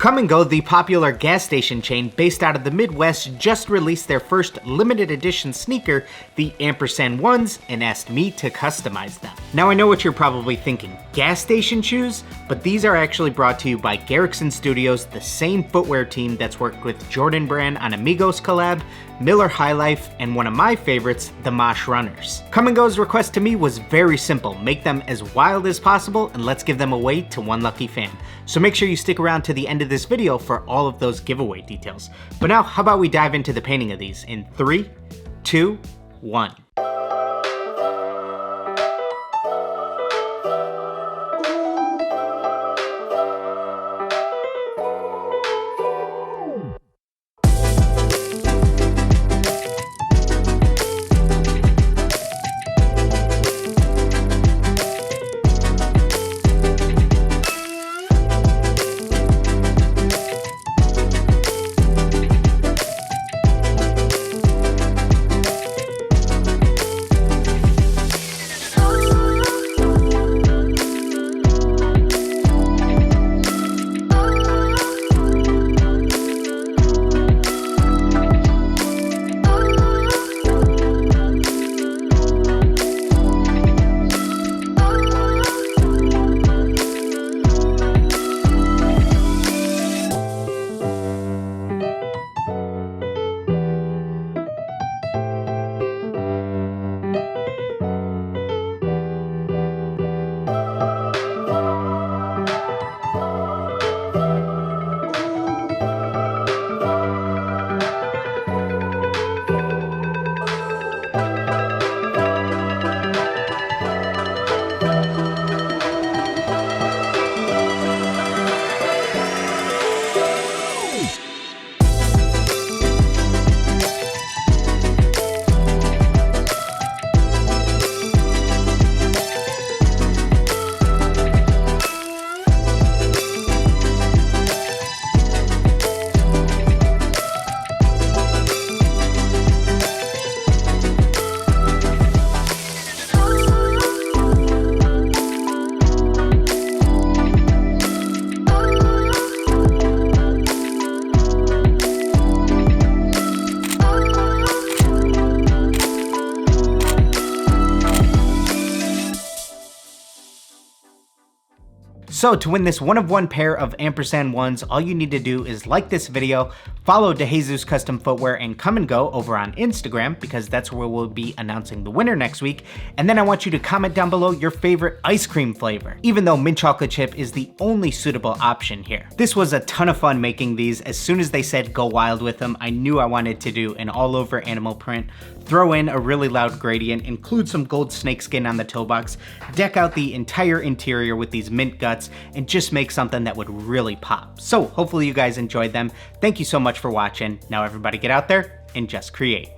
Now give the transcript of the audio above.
Come and Go, the popular gas station chain based out of the Midwest, just released their first limited edition sneaker, the Ampersand ones, and asked me to customize them. Now I know what you're probably thinking, gas station shoes? But these are actually brought to you by Garrickson Studios, the same footwear team that's worked with Jordan Brand on Amigos collab, Miller High Life, and one of my favorites, the Mosh Runners. Come and Go's request to me was very simple, make them as wild as possible and let's give them away to one lucky fan. So make sure you stick around to the end of this video for all of those giveaway details. But now, how about we dive into the painting of these in 3, 2, 1. So to win this one-of-one pair of Ampersand ones, all you need to do is like this video, follow Dejesus Custom Footwear and Come and Go over on Instagram, because that's where we'll be announcing the winner next week, and then I want you to comment down below your favorite ice cream flavor, even though mint chocolate chip is the only suitable option here. This was a ton of fun making these. As soon as they said go wild with them, I knew I wanted to do an all-over animal print, throw in a really loud gradient, include some gold snakeskin on the toe box, deck out the entire interior with these mint guts, and just make something that would really pop. So hopefully you guys enjoyed them. Thank you so much for watching. Now everybody get out there and just create.